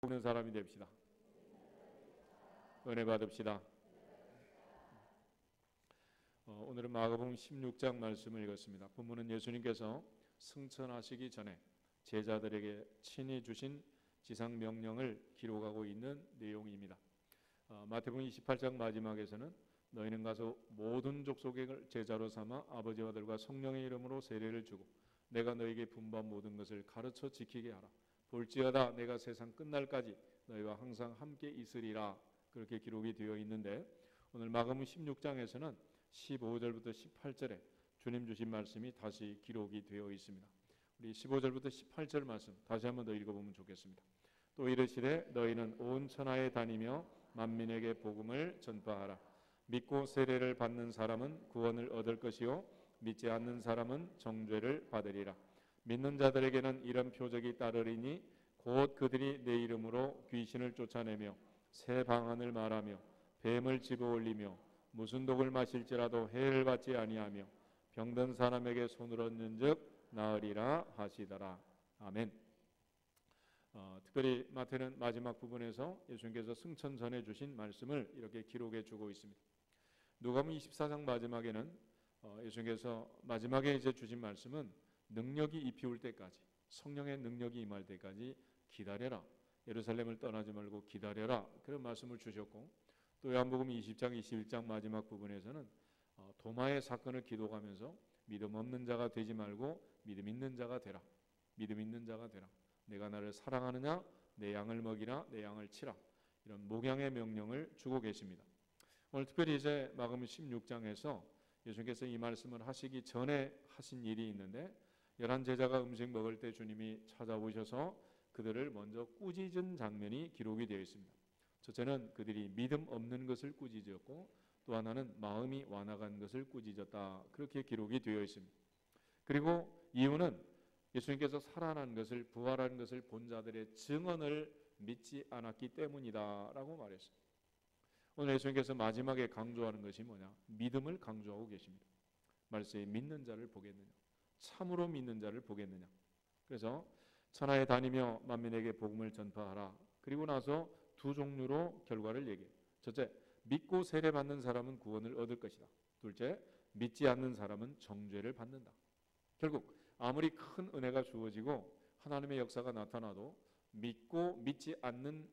보는 사람이 됩시다. 은혜 받읍시다. 오늘은 마가복음 16장 말씀을 읽었습니다. 본문은 예수님께서 승천하시기 전에 제자들에게 친히 주신 지상 명령을 기록하고 있는 내용입니다. 마태복음 28장 마지막에서는 너희는 가서 모든 족속을 제자로 삼아 아버지와 아들과 성령의 이름으로 세례를 주고 내가 너희에게 분부한 모든 것을 가르쳐 지키게 하라. 볼지어다 내가 세상 끝날까지 너희와 항상 함께 있으리라. 그렇게 기록이 되어 있는데 오늘 마가복음 16장에서는 15절부터 18절에 주님 주신 말씀이 다시 기록이 되어 있습니다. 우리 15절부터 18절 말씀 다시 한번 더 읽어보면 좋겠습니다. 또 이르시되 너희는 온 천하에 다니며 만민에게 복음을 전파하라. 믿고 세례를 받는 사람은 구원을 얻을 것이요 믿지 않는 사람은 정죄를 받으리라. 믿는 자들에게는 이런 표적이 따르리니 곧 그들이 내 이름으로 귀신을 쫓아내며 새 방언을 말하며 뱀을 집어올리며 무슨 독을 마실지라도 해를 받지 아니하며 병든 사람에게 손을 얹는즉 나으리라 하시더라. 아멘. 특별히 마태는 마지막 부분에서 예수님께서 승천 전에 주신 말씀을 이렇게 기록해 주고 있습니다. 누가복음 24장 마지막에는 예수님께서 마지막에 이제 주신 말씀은 능력이 입히올 때까지, 성령의 능력이 임할 때까지 기다려라. 예루살렘을 떠나지 말고 기다려라. 그런 말씀을 주셨고, 또 요한복음 20장 21장 마지막 부분에서는 도마의 사건을 기록하면서 믿음 없는 자가 되지 말고 믿음 있는 자가 되라. 믿음 있는 자가 되라. 내가 나를 사랑하느냐? 내 양을 먹이라. 내 양을 치라. 이런 목양의 명령을 주고 계십니다. 오늘 특별히 이제 마가복음 16장에서 예수님께서 이 말씀을 하시기 전에 하신 일이 있는데 11 제자가 음식 먹을 때 주님이 찾아오셔서 그들을 먼저 꾸짖은 장면이 기록이 되어 있습니다. 첫째는 그들이 믿음 없는 것을 꾸짖었고 또 하나는 마음이 완악한 것을 꾸짖었다. 그렇게 기록이 되어 있습니다. 그리고 이유는 예수님께서 살아난 것을, 부활한 것을 본 자들의 증언을 믿지 않았기 때문이다 라고 말했습니다. 오늘 예수님께서 마지막에 강조하는 것이 뭐냐? 믿음을 강조하고 계십니다. 말씀에 믿는 자를 보겠느냐? 참으로 믿는 자를 보겠느냐? 그래서 천하에 다니며 만민에게 복음을 전파하라. 그리고 나서 두 종류로 결과를 얘기해요. 첫째, 믿고 세례받는 사람은 구원을 얻을 것이다. 둘째, 믿지 않는 사람은 정죄를 받는다. 결국 아무리 큰 은혜가 주어지고 하나님의 역사가 나타나도 믿고 믿지 않는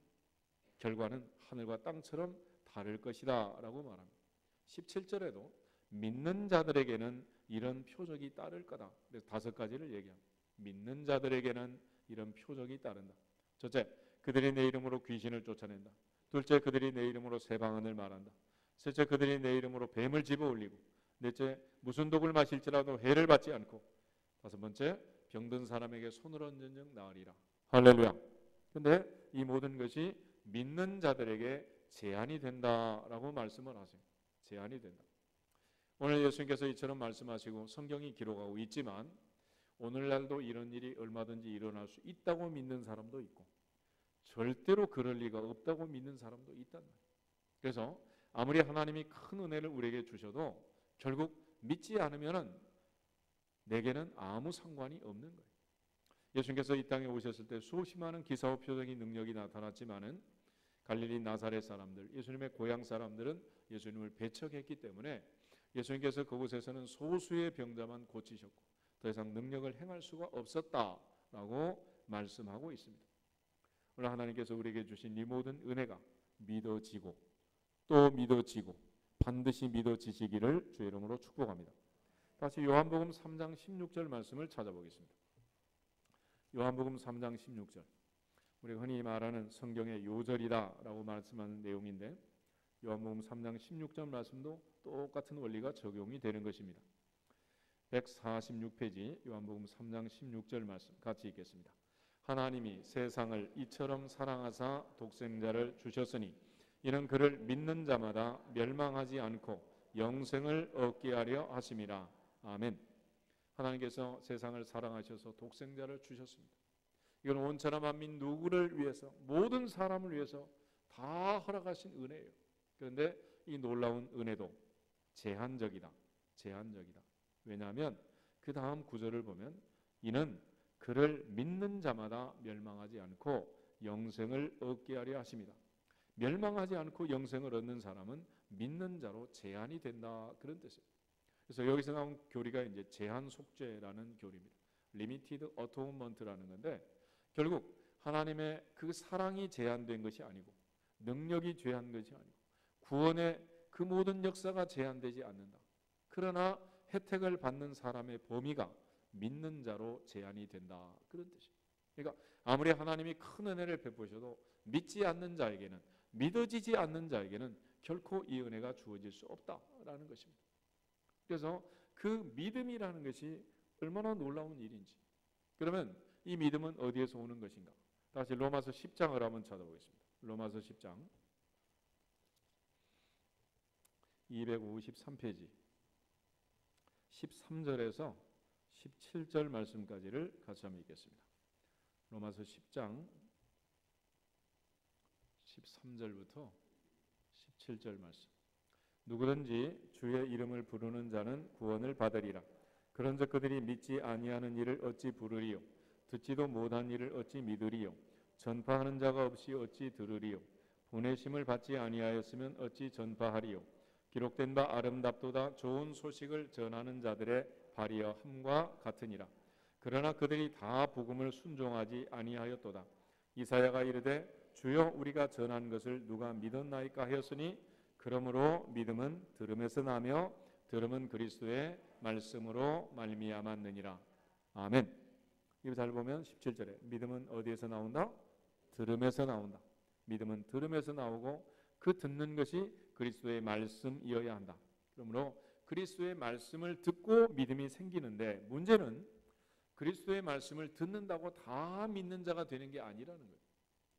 결과는 하늘과 땅처럼 다를 것이다 라고 말합니다. 17절에도 믿는 자들에게는 이런 표적이 따를 거다. 그래서 5가지를 얘기합니다. 믿는 자들에게는 이런 표적이 따른다. 첫째, 그들이 내 이름으로 귀신을 쫓아낸다. 둘째, 그들이 내 이름으로 새 방언을 말한다. 셋째, 그들이 내 이름으로 뱀을 집어올리고, 넷째, 무슨 독을 마실지라도 해를 받지 않고, 다섯 번째, 병든 사람에게 손을 얹은즉 나으리라. 할렐루야. 그런데 이 모든 것이 믿는 자들에게 제한이 된다라고 말씀을 하세요. 제한이 된다. 오늘 예수님께서 이처럼 말씀하시고 성경이 기록하고 있지만 오늘날도 이런 일이 얼마든지 일어날 수 있다고 믿는 사람도 있고 절대로 그럴 리가 없다고 믿는 사람도 있단 말이에요. 그래서 아무리 하나님이 큰 은혜를 우리에게 주셔도 결국 믿지 않으면 내게는 아무 상관이 없는 거예요. 예수님께서 이 땅에 오셨을 때 수없이 많은 기사와 표적인 능력이 나타났지만은 갈릴리 나사렛 사람들, 예수님의 고향 사람들은 예수님을 배척했기 때문에 예수님께서 그곳에서는 소수의 병자만 고치셨고 더 이상 능력을 행할 수가 없었다라고 말씀하고 있습니다. 오늘 하나님께서 우리에게 주신 이 모든 은혜가 믿어지고 또 믿어지고 반드시 믿어지시기를 주의 이름으로 축복합니다. 다시 요한복음 3장 16절 말씀을 찾아보겠습니다. 요한복음 3장 16절. 우리가 흔히 말하는 성경의 요절이다라고 말씀하는 내용인데 요한복음 3장 16절 말씀도 똑같은 원리가 적용이 되는 것입니다. 146페이지 요한복음 3장 16절 말씀 같이 읽겠습니다. 하나님이 세상을 이처럼 사랑하사 독생자를 주셨으니 이는 그를 믿는 자마다 멸망하지 않고 영생을 얻게 하려 하심이라. 아멘. 하나님께서 세상을 사랑하셔서 독생자를 주셨습니다. 이건 온천하 만민 누구를 위해서, 모든 사람을 위해서 다 허락하신 은혜예요. 그런데 이 놀라운 은혜도 제한적이다. 제한적이다. 왜냐하면 그 다음 구절을 보면 이는 그를 믿는 자마다 멸망하지 않고 영생을 얻게 하려 하십니다. 멸망하지 않고 영생을 얻는 사람은 믿는 자로 제한이 된다, 그런 뜻이에요. 그래서 여기서 나온 교리가 이제 제한 속죄라는 교리입니다. Limited Atonement라는 건데, 결국 하나님의 그 사랑이 제한된 것이 아니고, 능력이 제한된 것이 아니고, 구원의 그 모든 역사가 제한되지 않는다. 그러나 혜택을 받는 사람의 범위가 믿는 자로 제한이 된다, 그런 뜻이에요. 그러니까 아무리 하나님이 큰 은혜를 베푸셔도 믿지 않는 자에게는, 믿어지지 않는 자에게는 결코 이 은혜가 주어질 수 없다라는 것입니다. 그래서 그 믿음이라는 것이 얼마나 놀라운 일인지. 그러면 이 믿음은 어디에서 오는 것인가? 다시 로마서 10장을 한번 찾아보겠습니다. 로마서 10장 253페이지 13절에서 17절 말씀까지를 같이 한번 읽겠습니다. 로마서 10장 13절부터 17절 말씀. 누구든지 주의 이름을 부르는 자는 구원을 받으리라. 그런즉 그들이 믿지 아니하는 이를 어찌 부르리요? 듣지도 못한 이를 어찌 믿으리요? 전파하는 자가 없이 어찌 들으리요? 보내심을 받지 아니하였으면 어찌 전파하리요? 기록된 바 아름답도다 좋은 소식을 전하는 자들의 발이여 함과 같으니라. 그러나 그들이 다 복음을 순종하지 아니하였도다. 이사야가 이르되 주여 우리가 전한 것을 누가 믿었나이까 하였으니 그러므로 믿음은 들음에서 나며 들음은 그리스도의 말씀으로 말미암았느니라. 아멘. 이거 잘 보면 17절에 믿음은 어디에서 나온다? 들음에서 나온다. 믿음은 들음에서 나오고 그 듣는 것이 그리스도의 말씀이어야 한다. 그러므로 그리스도의 말씀을 듣고 믿음이 생기는데, 문제는 그리스도의 말씀을 듣는다고 다 믿는 자가 되는 게 아니라는 거예요.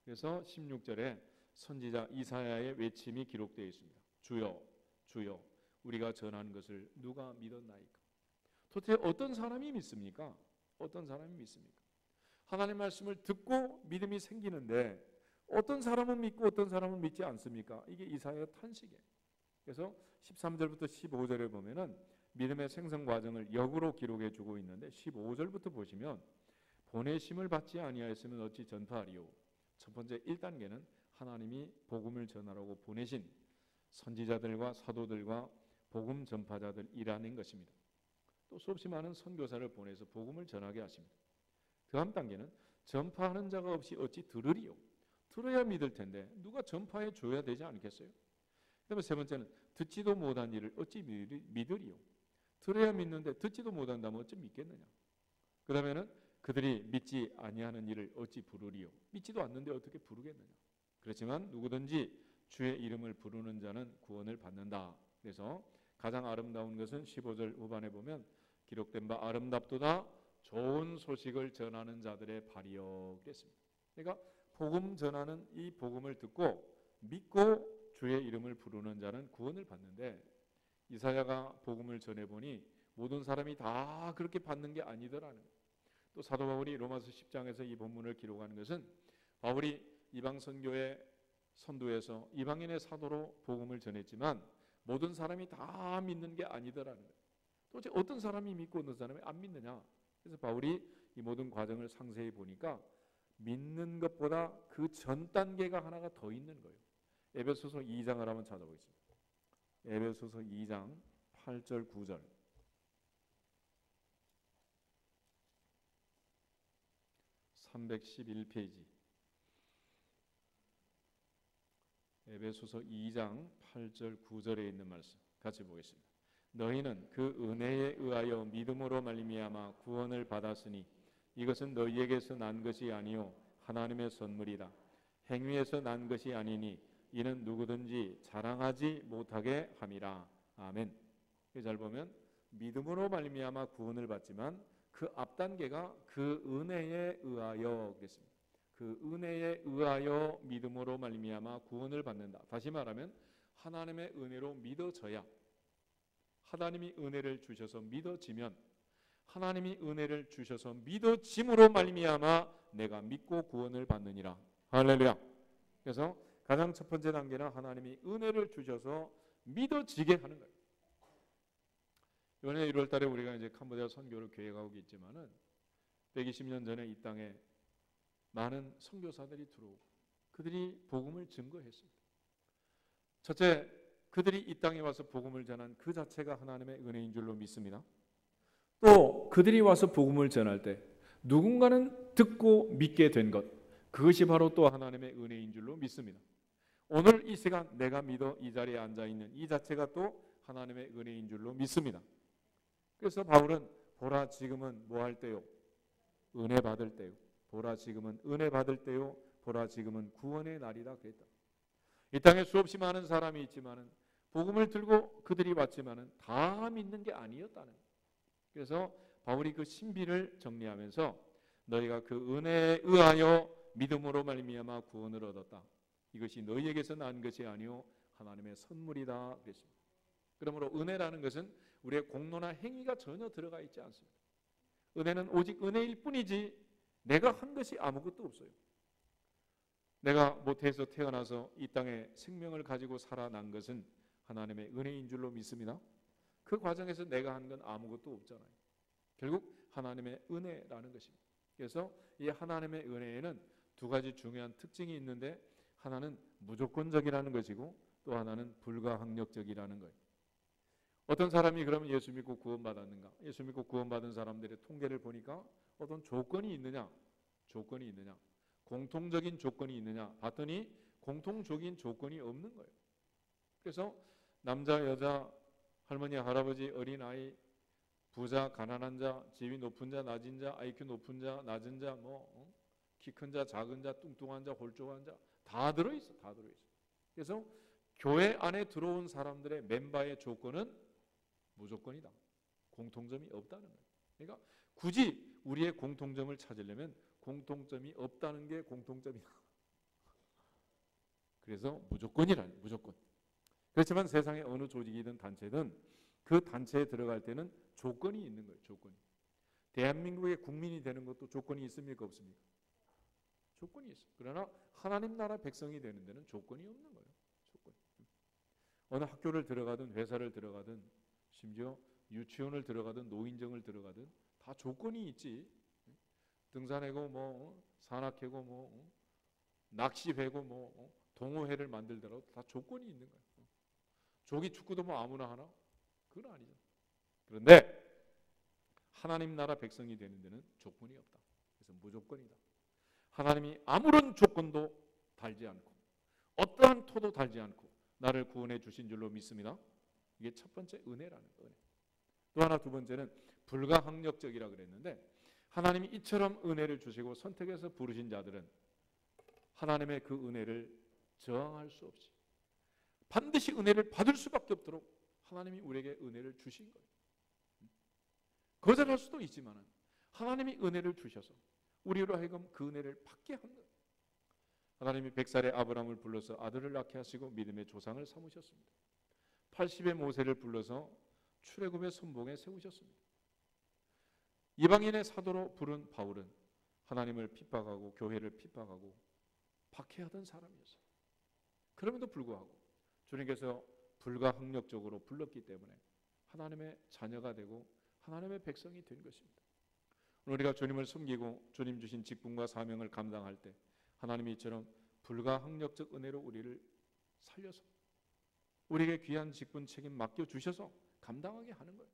그래서 16절에 선지자 이사야의 외침이 기록되어 있습니다. 주여 주여 우리가 전하는 것을 누가 믿었나이까? 도대체 어떤 사람이 믿습니까? 어떤 사람이 믿습니까? 하나님의 말씀을 듣고 믿음이 생기는데 어떤 사람은 믿고 어떤 사람은 믿지 않습니까? 이게 이사야의 탄식이에요. 그래서 13절부터 15절에 보면은 믿음의 생성 과정을 역으로 기록해 주고 있는데, 15절부터 보시면 보내심을 받지 아니하였으면 어찌 전파하리요? 첫 번째 1단계는 하나님이 복음을 전하라고 보내신 선지자들과 사도들과 복음 전파자들이라는 것입니다. 또 수없이 많은 선교사를 보내서 복음을 전하게 하십니다. 다음 단계는 전파하는 자가 없이 어찌 들으리요? 들어야 믿을 텐데 누가 전파해 줘야 되지 않겠어요? 그다음에 세 번째는 듣지도 못한 일을 어찌 믿으리요? 들어야 믿는데 듣지도 못한다면 어찌 믿겠느냐? 그 다음에는 그들이 믿지 아니하는 일을 어찌 부르리요? 믿지도 않는데 어떻게 부르겠느냐? 그렇지만 누구든지 주의 이름을 부르는 자는 구원을 받는다. 그래서 가장 아름다운 것은 15절 후반에 보면 기록된 바 아름답도다 좋은 소식을 전하는 자들의 발이여 그랬습니다. 그러니까 복음 전하는 이 복음을 듣고 믿고 주의 이름을 부르는 자는 구원을 받는데, 이사야가 복음을 전해보니 모든 사람이 다 그렇게 받는 게 아니더라는 거예요. 또 사도 바울이 로마서 10장에서 이 본문을 기록하는 것은 바울이 이방 선교의 선두에서 이방인의 사도로 복음을 전했지만 모든 사람이 다 믿는 게 아니더라는 거예요. 도대체 어떤 사람이 믿고 어떤 사람이 안 믿느냐? 그래서 바울이 이 모든 과정을 상세히 보니까 믿는 것보다 그 전 단계가 하나가 더 있는 거예요. 에베소서 2장을 한번 찾아보겠습니다. 에베소서 2장 8절 9절 311페이지 에베소서 2장 8절 9절에 있는 말씀 같이 보겠습니다. 너희는 그 은혜에 의하여 믿음으로 말미암아 구원을 받았으니 이것은 너희에게서 난 것이 아니요 하나님의 선물이다. 행위에서 난 것이 아니니 이는 누구든지 자랑하지 못하게 함이라. 아멘. 잘 보면 믿음으로 말미암아 구원을 받지만 그 앞 단계가 그 은혜에 의하여 그랬습니다. 그 은혜에 의하여 믿음으로 말미암아 구원을 받는다. 다시 말하면 하나님의 은혜로 믿어져야, 하나님이 은혜를 주셔서 믿어지면, 하나님이 은혜를 주셔서 믿어짐으로 말미암아 내가 믿고 구원을 받느니라. 할렐루야. 그래서 가장 첫 번째 단계는 하나님이 은혜를 주셔서 믿어지게 하는 거예요. 이번에 1월 달에 우리가 이제 캄보디아 선교를 계획하고 있지만은 120년 전에 이 땅에 많은 선교사들이 들어오고 그들이 복음을 증거했습니다. 첫째, 그들이 이 땅에 와서 복음을 전한 그 자체가 하나님의 은혜인 줄로 믿습니다. 또 그들이 와서 복음을 전할 때 누군가는 듣고 믿게 된 것, 그것이 바로 또 하나님의 은혜인 줄로 믿습니다. 오늘 이 시간 내가 믿어 이 자리에 앉아있는 이 자체가 또 하나님의 은혜인 줄로 믿습니다. 그래서 바울은 보라 지금은 뭐 할 때요? 은혜 받을 때요. 보라 지금은 은혜 받을 때요. 보라 지금은 구원의 날이다 그랬다. 이 땅에 수없이 많은 사람이 있지만은 복음을 들고 그들이 왔지만은 다 믿는 게 아니었다는 거예요. 그래서 바울이 그 신비를 정리하면서 너희가 그 은혜에 의하여 믿음으로 말미암아 구원을 얻었다. 이것이 너희에게서 난 것이 아니요 하나님의 선물이다 그랬습니다. 그러므로 은혜라는 것은 우리의 공로나 행위가 전혀 들어가 있지 않습니다. 은혜는 오직 은혜일 뿐이지 내가 한 것이 아무것도 없어요. 내가 모태에서 태어나서 이 땅에 생명을 가지고 살아난 것은 하나님의 은혜인 줄로 믿습니다. 그 과정에서 내가 한 건 아무것도 없잖아요. 결국 하나님의 은혜라는 것입니다. 그래서 이 하나님의 은혜에는 두 가지 중요한 특징이 있는데 하나는 무조건적이라는 것이고 또 하나는 불가항력적이라는 거예요. 어떤 사람이 그러면 예수 믿고 구원받았는가? 예수 믿고 구원받은 사람들의 통계를 보니까 어떤 조건이 있느냐? 조건이 있느냐? 공통적인 조건이 있느냐? 봤더니 공통적인 조건이 없는 거예요. 그래서 남자, 여자, 할머니, 할아버지, 어린아이, 부자, 가난한 자, 지위 높은 자, 낮은 자, IQ 높은 자, 낮은 자, 키 큰 자, 작은 자, 뚱뚱한 자, 홀쭉한 자 다 들어있어. 다 들어있어. 그래서 교회 안에 들어온 사람들의 멤버의 조건은 무조건이다. 공통점이 없다는 거예요. 그러니까 굳이 우리의 공통점을 찾으려면 공통점이 없다는 게 공통점이다. 그래서 무조건이라는 무조건. 그렇지만 세상의 어느 조직이든 단체든 그 단체에 들어갈 때는 조건이 있는 거예요. 조건이. 대한민국의 국민이 되는 것도 조건이 있습니까? 없습니까? 조건이 있어요. 그러나 하나님 나라 백성이 되는 데는 조건이 없는 거예요. 조건. 어느 학교를 들어가든 회사를 들어가든 심지어 유치원을 들어가든 노인정을 들어가든 다 조건이 있지. 등산회고 산악회고 낚시회고 동호회를 만들더라도 다 조건이 있는 거예요. 조기 축구도 아무나 하나? 그건 아니죠. 그런데 하나님 나라 백성이 되는 데는 조건이 없다. 그래서 무조건이다. 하나님이 아무런 조건도 달지 않고 어떠한 토도 달지 않고 나를 구원해 주신 줄로 믿습니다. 이게 첫 번째 은혜라는 거예요. 또 하나 두 번째는 불가항력적이라 그랬는데 하나님이 이처럼 은혜를 주시고 선택해서 부르신 자들은 하나님의 그 은혜를 저항할 수 없이 반드시 은혜를 받을 수밖에 없도록 하나님이 우리에게 은혜를 주신 거예요. 거절할 수도 있지만 하나님이 은혜를 주셔서 우리로 하여금 그 은혜를 받게 한 거예요. 하나님이 100살의 아브라함을 불러서 아들을 낳게 하시고 믿음의 조상을 삼으셨습니다. 80의 모세를 불러서 출애굽의 선봉에 세우셨습니다. 이방인의 사도로 부른 바울은 하나님을 핍박하고 교회를 핍박하고 박해하던 사람이었어요. 그럼에도 불구하고 주님께서 불가항력적으로 불렀기 때문에 하나님의 자녀가 되고 하나님의 백성이 된 것입니다. 우리가 주님을 섬기고 주님 주신 직분과 사명을 감당할 때 하나님이 이처럼 불가항력적 은혜로 우리를 살려서 우리에게 귀한 직분 책임 맡겨주셔서 감당하게 하는 거예요.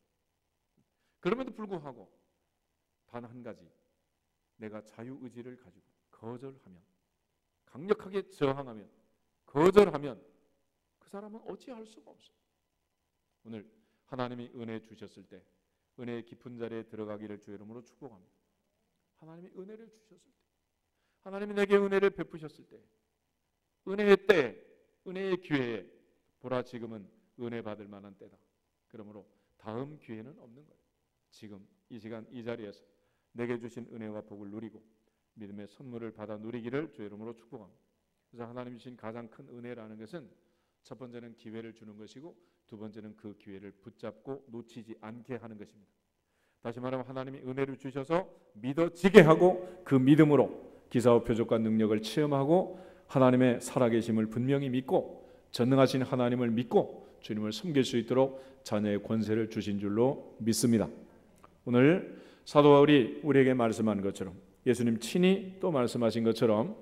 그럼에도 불구하고 단 한 가지, 내가 자유의지를 가지고 거절하면, 강력하게 저항하면, 거절하면 그 사람은 어찌할 수가 없어요. 오늘 하나님이 은혜 주셨을 때 은혜의 깊은 자리에 들어가기를 주의 이름으로 축복합니다. 하나님이 은혜를 주셨을 때, 하나님이 내게 은혜를 베푸셨을 때, 은혜의 때, 은혜의 기회에 보라 지금은 은혜 받을 만한 때다. 그러므로 다음 기회는 없는 거예요. 지금 이 시간 이 자리에서 내게 주신 은혜와 복을 누리고 믿음의 선물을 받아 누리기를 주의 이름으로 축복합니다. 그래서 하나님 주신 가장 큰 은혜라는 것은 첫 번째는 기회를 주는 것이고 두 번째는 그 기회를 붙잡고 놓치지 않게 하는 것입니다. 다시 말하면 하나님이 은혜를 주셔서 믿어지게 하고 그 믿음으로 기사와 표적과 능력을 체험하고 하나님의 살아계심을 분명히 믿고 전능하신 하나님을 믿고 주님을 섬길 수 있도록 자녀의 권세를 주신 줄로 믿습니다. 오늘 사도 바울이 우리에게 말씀한 것처럼 예수님 친히 또 말씀하신 것처럼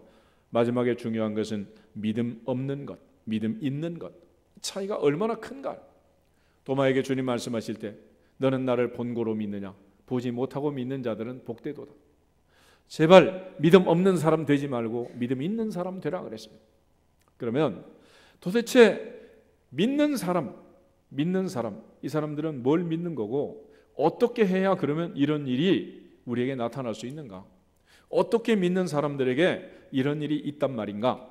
마지막에 중요한 것은 믿음 없는 것, 믿음 있는 것, 차이가 얼마나 큰가. 도마에게 주님 말씀하실 때 너는 나를 본고로 믿느냐, 보지 못하고 믿는 자들은 복되도다. 제발 믿음 없는 사람 되지 말고 믿음 있는 사람 되라 그랬습니다. 그러면 도대체 믿는 사람, 이 사람들은 뭘 믿는 거고 어떻게 해야 그러면 이런 일이 우리에게 나타날 수 있는가? 어떻게 믿는 사람들에게 이런 일이 있단 말인가?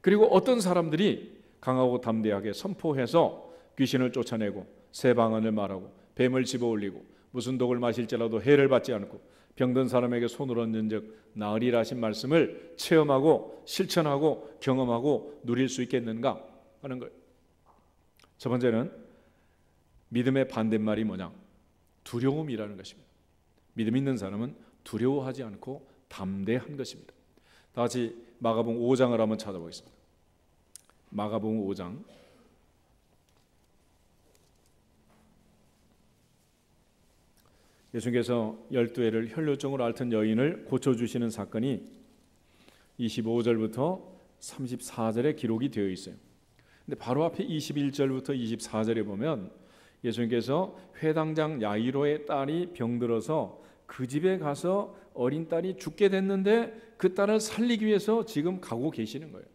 그리고 어떤 사람들이 강하고 담대하게 선포해서 귀신을 쫓아내고 새 방언을 말하고 뱀을 집어올리고 무슨 독을 마실지라도 해를 받지 않고 병든 사람에게 손을 얹는 즉 나으리라 하신 말씀을 체험하고 실천하고 경험하고 누릴 수 있겠는가 하는 거예요. 첫 번째는 믿음의 반대말이 뭐냐? 두려움이라는 것입니다. 믿음 있는 사람은 두려워하지 않고 담대한 것입니다. 다 같이 마가복음 5장을 한번 찾아보겠습니다. 마가복음 5장 예수님께서 12회를 혈루증으로 앓던 여인을 고쳐주시는 사건이 25절부터 34절에 기록이 되어 있어요. 근데 바로 앞에 21절부터 24절에 보면 예수님께서 회당장 야이로의 딸이 병들어서 그 집에 가서 어린 딸이 죽게 됐는데 그 딸을 살리기 위해서 지금 가고 계시는 거예요.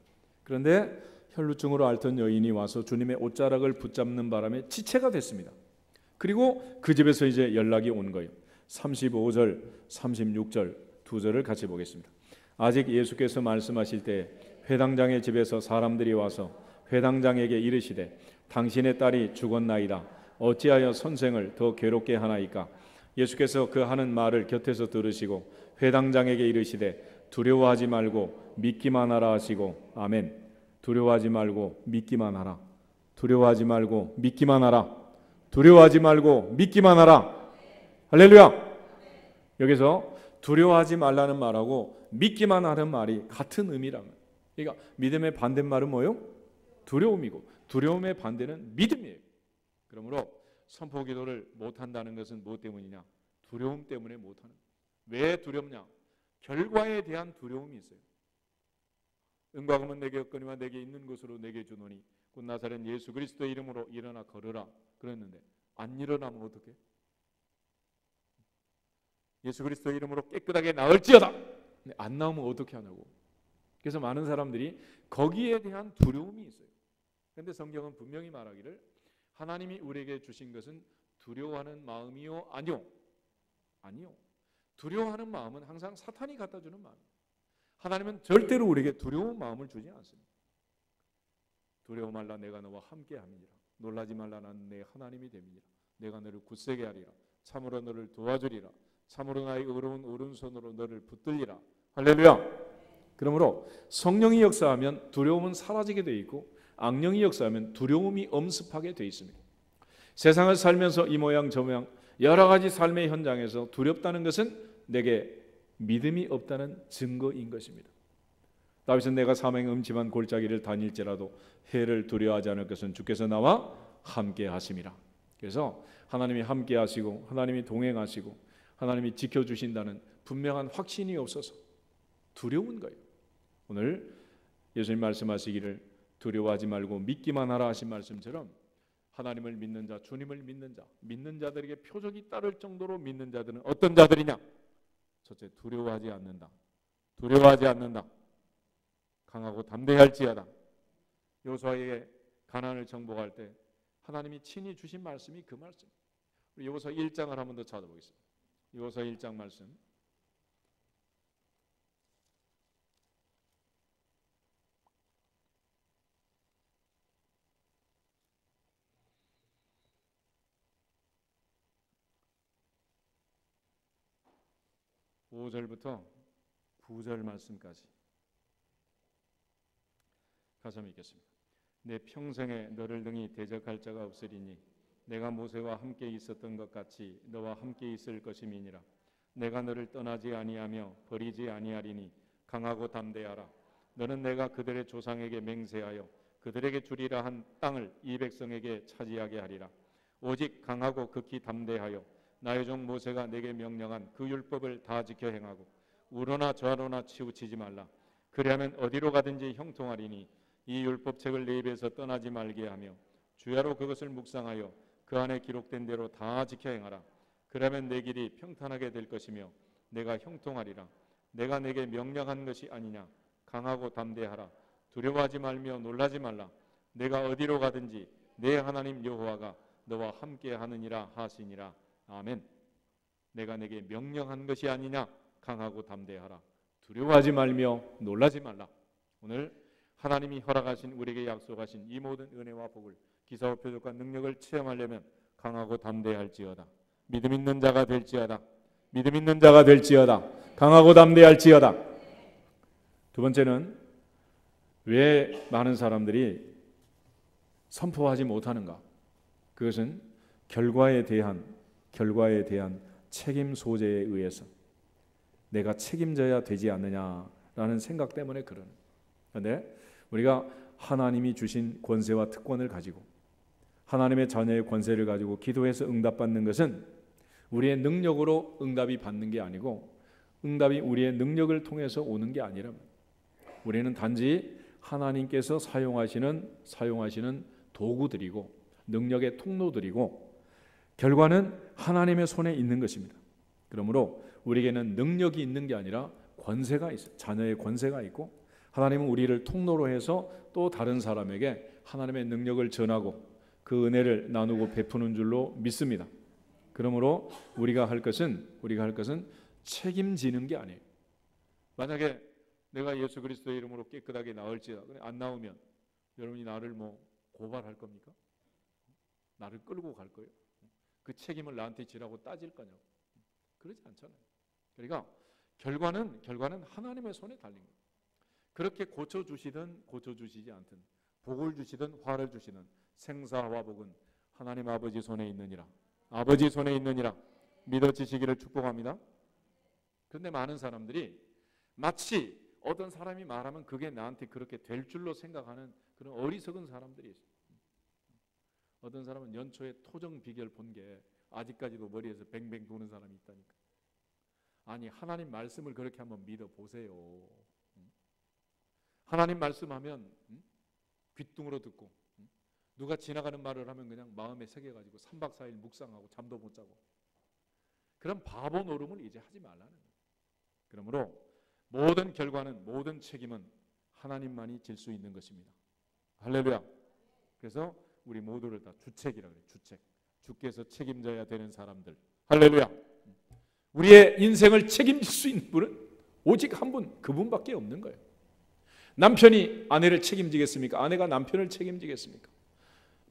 그런데 혈루증으로 앓던 여인이 와서 주님의 옷자락을 붙잡는 바람에 지체가 됐습니다. 그리고 그 집에서 이제 연락이 온 거예요. 35절, 36절 두 절을 같이 보겠습니다. 아직 예수께서 말씀하실 때 회당장의 집에서 사람들이 와서 회당장에게 이르시되 당신의 딸이 죽었나이다. 어찌하여 선생을 더 괴롭게 하나이까? 예수께서 그 하는 말을 곁에서 들으시고 회당장에게 이르시되 두려워하지 말고 믿기만 하라 하시고 아멘. 두려워하지 말고 믿기만 하라. 두려워하지 말고 믿기만 하라. 두려워하지 말고 믿기만 하라. 할렐루야. 여기서 두려워하지 말라는 말하고 믿기만 하는 말이 같은 의미라면, 그러니까 믿음의 반대말은 뭐예요? 두려움이고 두려움의 반대는 믿음이에요. 그러므로 선포기도를 못한다는 것은 무엇 때문이냐? 두려움 때문에 못하는. 왜 두렵냐? 결과에 대한 두려움이 있어요. 은과 금은 내게 없거니와 내게 있는 것으로 내게 주노니 곧 나사렛 예수 그리스도의 이름으로 일어나 걸으라 그랬는데 안 일어나면 어떡해? 예수 그리스도의 이름으로 깨끗하게 나을지어다. 안 나오면 어떻게 하냐고. 그래서 많은 사람들이 거기에 대한 두려움이 있어요. 그런데 성경은 분명히 말하기를 하나님이 우리에게 주신 것은 두려워하는 마음이요 아니요. 아니요. 두려워하는 마음은 항상 사탄이 갖다 주는 마음이에요. 하나님은 절대로 우리에게 두려운 마음을 주지 않습니다. 두려워 말라 내가 너와 함께 함이니라. 놀라지 말라 나는 내 하나님이 됨이니라. 내가 너를 굳세게 하리라. 참으로 너를 도와주리라. 참으로 나의 의로운 오른손으로 너를 붙들리라. 할렐루야. 그러므로 성령이 역사하면 두려움은 사라지게 되어 있고 악령이 역사하면 두려움이 엄습하게 되어 있습니다. 세상을 살면서 이 모양 저 모양 여러 가지 삶의 현장에서 두렵다는 것은 내게 믿음이 없다는 증거인 것입니다. 다윗은 내가 사망의 음침한 골짜기를 다닐지라도 해를 두려워하지 않을 것은 주께서 나와 함께 하심이라. 그래서 하나님이 함께 하시고 하나님이 동행하시고 하나님이 지켜주신다는 분명한 확신이 없어서 두려운 거예요. 오늘 예수님 말씀하시기를 두려워하지 말고 믿기만 하라 하신 말씀처럼 하나님을 믿는 자, 주님을 믿는 자, 믿는 자들에게 표적이 따를 정도로 믿는 자들은 어떤 자들이냐? 첫째, 두려워하지 않는다. 두려워하지 않는다. 강하고 담대할지어다. 여호수아에게 가나안을 정복할 때 하나님이 친히 주신 말씀이 그 말씀. 여호수아 1장을 한 번 더 찾아보겠습니다. 여호수아 1장 말씀. (5절부터) 9절 말씀까지 가서 읽겠습니다. 내 평생에 너를 등이 대적할 자가 없으리니 내가 모세와 함께 있었던 것 같이 너와 함께 있을 것임이니라. 내가 너를 떠나지 아니하며 버리지 아니하리니 강하고 담대하라. 너는 내가 그들의 조상에게 맹세하여 그들에게 주리라 한 땅을 이 백성에게 차지하게 하리라. 오직 강하고 극히 담대하여 나의 종 모세가 내게 명령한 그 율법을 다 지켜 행하고 우로나 저로나 치우치지 말라. 그리하면 어디로 가든지 형통하리니 이 율법책을 내 입에서 떠나지 말게 하며 주야로 그것을 묵상하여 그 안에 기록된 대로 다 지켜 행하라. 그러면 내 길이 평탄하게 될 것이며 내가 형통하리라. 내가 내게 명령한 것이 아니냐. 강하고 담대하라. 두려워하지 말며 놀라지 말라. 내가 어디로 가든지 내 하나님 여호와가 너와 함께 하느니라 하시니라. 아멘. 내가 내게 명령한 것이 아니냐. 강하고 담대하라. 두려워하지 말며 놀라지 말라. 오늘 하나님이 허락하신 우리에게 약속하신 이 모든 은혜와 복을 기사와 표적과 능력을 체험하려면 강하고 담대할지어다. 믿음 있는 자가 될지어다. 믿음 있는 자가 될지어다. 강하고 담대할지어다. 두 번째는 왜 많은 사람들이 선포하지 못하는가? 그것은 결과에 대한 책임 소재에 의해서 내가 책임져야 되지 않느냐라는 생각 때문에 그러는. 그런데 우리가 하나님이 주신 권세와 특권을 가지고 하나님의 자녀의 권세를 가지고 기도해서 응답받는 것은 우리의 능력으로 응답이 받는 게 아니고 응답이 우리의 능력을 통해서 오는 게 아니라 우리는 단지 하나님께서 사용하시는 도구들이고 능력의 통로들이고 결과는 하나님의 손에 있는 것입니다. 그러므로 우리에게는 능력이 있는 게 아니라 권세가 있어요. 자녀의 권세가 있고 하나님은 우리를 통로로 해서 또 다른 사람에게 하나님의 능력을 전하고 그 은혜를 나누고 베푸는 줄로 믿습니다. 그러므로 우리가 할 것은 책임지는 게 아니에요. 만약에 내가 예수 그리스도의 이름으로 깨끗하게 나을지라 안 나오면 여러분이 나를 고발할 겁니까? 나를 끌고 갈 거예요? 그 책임을 나한테 지라고 따질 거냐고? 그러지 않잖아요. 그러니까 결과는 하나님의 손에 달린 거예요. 그렇게 고쳐주시든 고쳐주시지 않든 복을 주시든 화를 주시든 생사와 복은 하나님 아버지 손에 있느니라. 아버지 손에 있느니라 믿어지시기를 축복합니다. 그런데 많은 사람들이 마치 어떤 사람이 말하면 그게 나한테 그렇게 될 줄로 생각하는 그런 어리석은 사람들이 있어요. 어떤 사람은 연초에 토정 비결 본 게 아직까지도 머리에서 뱅뱅 도는 사람이 있다니까. 아니 하나님 말씀을 그렇게 한번 믿어보세요. 하나님 말씀하면 귓등으로 듣고 누가 지나가는 말을 하면 그냥 마음에 새겨가지고 3박 4일 묵상하고 잠도 못 자고 그런 바보 노름을 이제 하지 말라는 거예요. 그러므로 모든 결과는 모든 책임은 하나님만이 질 수 있는 것입니다. 할렐루야. 그래서 우리 모두를 다 주책이라고 해요. 주책. 주께서 책임져야 되는 사람들. 할렐루야. 우리의 인생을 책임질 수 있는 분은 오직 한 분, 그분밖에 없는 거예요. 남편이 아내를 책임지겠습니까? 아내가 남편을 책임지겠습니까?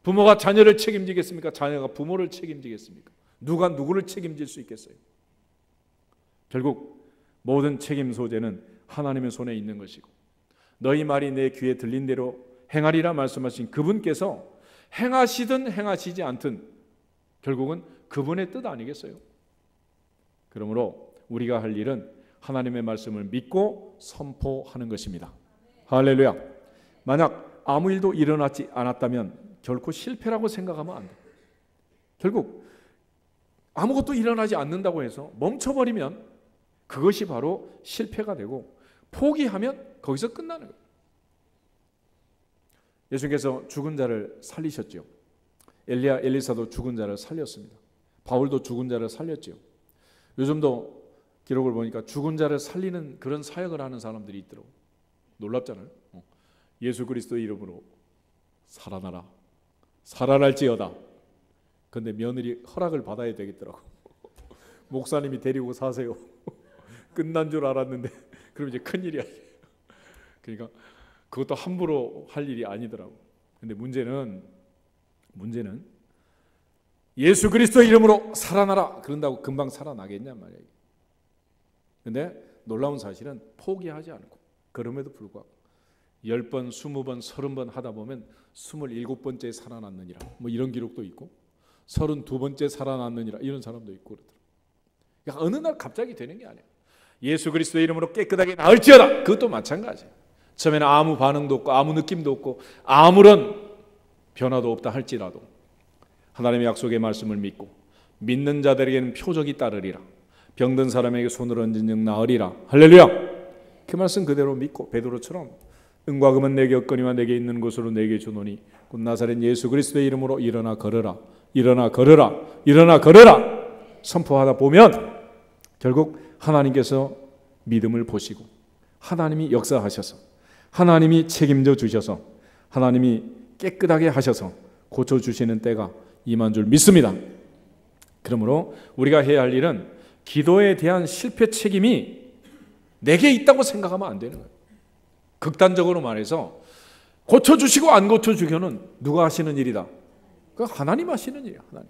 부모가 자녀를 책임지겠습니까? 자녀가 부모를 책임지겠습니까? 누가 누구를 책임질 수 있겠어요? 결국 모든 책임 소재는 하나님의 손에 있는 것이고 너희 말이 내 귀에 들린 대로 행하리라 말씀하신 그분께서 행하시든 행하시지 않든 결국은 그분의 뜻 아니겠어요? 그러므로 우리가 할 일은 하나님의 말씀을 믿고 선포하는 것입니다. 할렐루야. 만약 아무 일도 일어나지 않았다면 결코 실패라고 생각하면 안 돼. 결국 아무것도 일어나지 않는다고 해서 멈춰버리면 그것이 바로 실패가 되고 포기하면 거기서 끝나는 거예요. 예수께서 죽은 자를 살리셨죠. 엘리야, 엘리사도 죽은 자를 살렸습니다. 바울도 죽은 자를 살렸죠. 요즘도 기록을 보니까 죽은 자를 살리는 그런 사역을 하는 사람들이 있더라고요. 놀랍잖아요. 예수 그리스도의 이름으로 살아나라. 살아날지어다. 그런데 며느리 허락을 받아야 되겠더라고. 목사님이 데리고 사세요. 끝난 줄 알았는데 그럼 이제 큰일이야. 그러니까 그것도 함부로 할 일이 아니더라고. 근데 문제는 예수 그리스도의 이름으로 살아나라. 그런다고 금방 살아나겠냔 말이에요. 근데 놀라운 사실은 포기하지 않고 그럼에도 불구하고 10번, 20번, 30번 하다 보면 27번째 살아났느니라 이런 기록도 있고 32번째 살아났느니라 이런 사람도 있고 그러더라고요. 그러니까 어느 날 갑자기 되는 게 아니에요. 예수 그리스도의 이름으로 깨끗하게 나을지어다. 그것도 마찬가지예요. 처음에는 아무 반응도 없고 아무 느낌도 없고 아무런 변화도 없다 할지라도 하나님의 약속의 말씀을 믿고 믿는 자들에게는 표적이 따르리라. 병든 사람에게 손을 얹은 즉 나으리라. 할렐루야. 그 말씀 그대로 믿고 베드로처럼 은과 금은 내게 없거니와 내게 있는 곳으로 내게 주노니 곧 나사렛 예수 그리스도의 이름으로 일어나 걸으라. 일어나 걸으라. 일어나 걸으라. 선포하다 보면 결국 하나님께서 믿음을 보시고 하나님이 역사하셔서 하나님이 책임져 주셔서 하나님이 깨끗하게 하셔서 고쳐주시는 때가 임한 줄 믿습니다. 그러므로 우리가 해야 할 일은 기도에 대한 실패 책임이 내게 있다고 생각하면 안 되는 거예요. 극단적으로 말해서 고쳐주시고 안 고쳐주기는 누가 하시는 일이다? 그건 하나님 하시는 일이야. 하나님.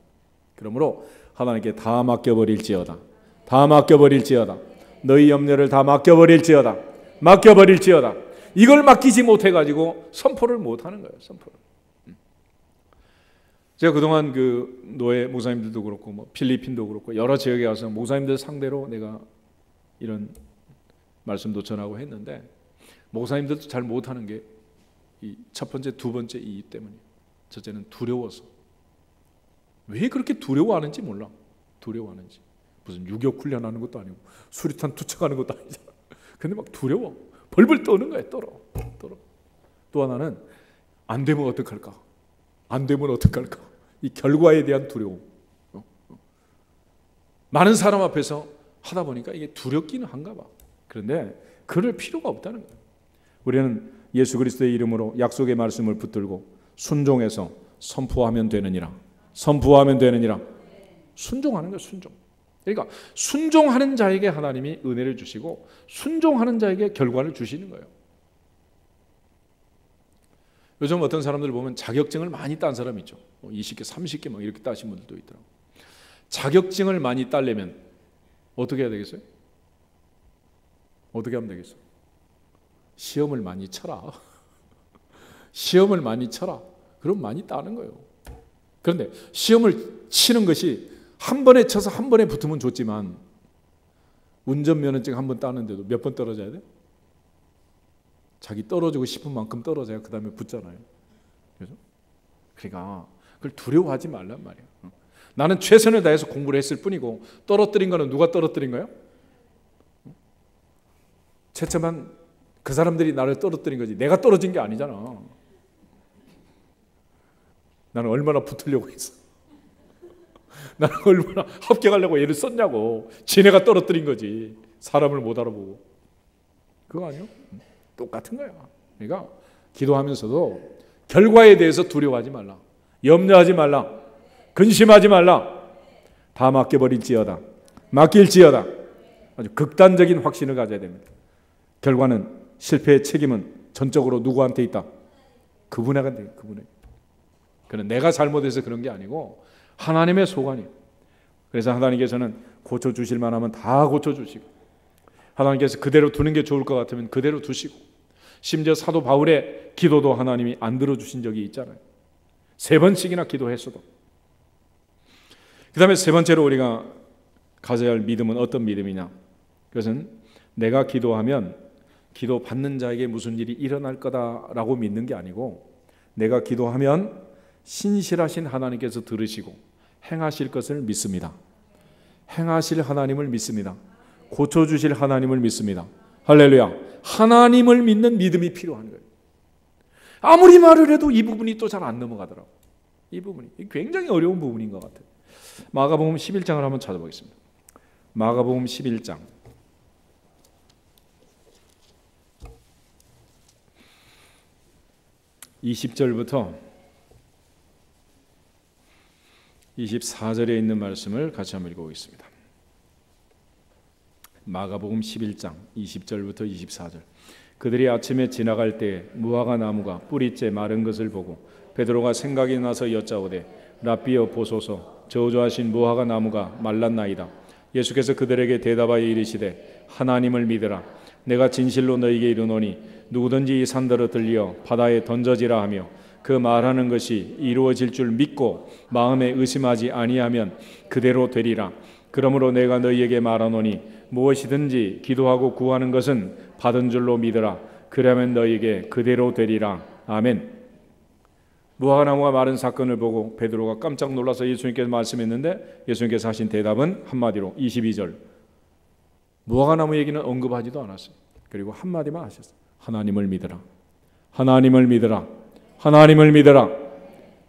그러므로 하나님께 다 맡겨버릴지어다. 다 맡겨버릴지어다. 너희 염려를 다 맡겨버릴지어다. 맡겨버릴지어다. 이걸 맡기지 못해가지고 선포를 못하는 거예요. 선포를. 제가 그동안 그 노예 목사님들도 그렇고 뭐 필리핀도 그렇고 여러 지역에 가서 목사님들 상대로 내가 이런 말씀도 전하고 했는데 목사님들도 잘 못하는 게 이 첫 번째, 두 번째 이유 때문이에요. 첫째는 두려워서. 왜 그렇게 두려워하는지 몰라. 두려워하는지. 무슨 유격 훈련하는 것도 아니고 수류탄 투척하는 것도 아니잖아. 근데 막 두려워. 벌벌 떠는 거야. 떨어. 또 하나는 안 되면 어떡할까? 안 되면 어떡할까? 이 결과에 대한 두려움. 많은 사람 앞에서 하다 보니까 이게 두렵기는 한가 봐. 그런데 그럴 필요가 없다는 거예요. 우리는 예수 그리스도의 이름으로 약속의 말씀을 붙들고 순종해서 선포하면 되느니라. 선포하면 되느니라. 순종하는 거예요. 순종. 그러니까 순종하는 자에게 하나님이 은혜를 주시고 순종하는 자에게 결과를 주시는 거예요. 요즘 어떤 사람들 보면 자격증을 많이 딴 사람 있죠. 20개, 30개 막 이렇게 따신 분들도 있더라고요. 자격증을 많이 따려면 어떻게 해야 되겠어요? 어떻게 하면 되겠어? 시험을 많이 쳐라. 시험을 많이 쳐라. 그럼 많이 따는 거예요. 그런데 시험을 치는 것이 한 번에 쳐서 한 번에 붙으면 좋지만 운전면허증 한 번 따는데도 몇 번 떨어져야 돼? 자기 떨어지고 싶은 만큼 떨어져야 그 다음에 붙잖아요. 그래서 그러니까 그걸 두려워하지 말란 말이야. 나는 최선을 다해서 공부를 했을 뿐이고 떨어뜨린 거는 누가 떨어뜨린 거야? 채점한 그 사람들이 나를 떨어뜨린 거지 내가 떨어진 게 아니잖아. 나는 얼마나 붙으려고 했어. 나는 얼마나 합격하려고 애를 썼냐고. 지네가 떨어뜨린 거지. 사람을 못 알아보고. 그거 아니요? 똑같은 거야. 그러니까 기도하면서도 결과에 대해서 두려워하지 말라. 염려하지 말라. 근심하지 말라. 다 맡겨버릴지어다. 맡길지어다. 아주 극단적인 확신을 가져야 됩니다. 결과는 실패의 책임은 전적으로 누구한테 있다? 그분에게. 그는 내가 잘못해서 그런 게 아니고 하나님의 소관이에요. 그래서 하나님께서는 고쳐주실 만하면 다 고쳐주시고 하나님께서 그대로 두는 게 좋을 것 같으면 그대로 두시고 심지어 사도 바울의 기도도 하나님이 안 들어주신 적이 있잖아요. 3번씩이나 기도했어도. 그 다음에 세 번째로 우리가 가져야 할 믿음은 어떤 믿음이냐? 그것은 내가 기도하면 기도 받는 자에게 무슨 일이 일어날 거다라고 믿는 게 아니고 내가 기도하면 신실하신 하나님께서 들으시고 행하실 것을 믿습니다. 행하실 하나님을 믿습니다. 고쳐주실 하나님을 믿습니다. 할렐루야. 하나님을 믿는 믿음이 필요한 거예요. 아무리 말을 해도 이 부분이 또 잘 안 넘어가더라고요. 이 부분이 굉장히 어려운 부분인 것 같아요. 마가복음 11장을 한번 찾아보겠습니다. 마가복음 11장 20절부터 24절에 있는 말씀을 같이 한번 읽어보겠습니다. 마가복음 11장 20절부터 24절. 그들이 아침에 지나갈 때 무화과 나무가 뿌리째 마른 것을 보고 베드로가 생각이 나서 여짜오되 랍비여 보소서 저주하신 무화과 나무가 말랐나이다. 예수께서 그들에게 대답하여 이르시되 하나님을 믿으라. 내가 진실로 너희에게 이르노니 누구든지 이 산더러 들려 바다에 던져지라 하며 그 말하는 것이 이루어질 줄 믿고 마음에 의심하지 아니하면 그대로 되리라. 그러므로 내가 너희에게 말하노니 무엇이든지 기도하고 구하는 것은 받은 줄로 믿으라. 그러면 너희에게 그대로 되리라. 아멘. 무화과나무가 마른 사건을 보고 베드로가 깜짝 놀라서 예수님께서 말씀했는데 예수님께서 하신 대답은 한마디로 22절 무화과나무 얘기는 언급하지도 않았어요. 그리고 한마디만 하셨어요. 하나님을 믿으라. 하나님을 믿으라. 하나님을 믿으라.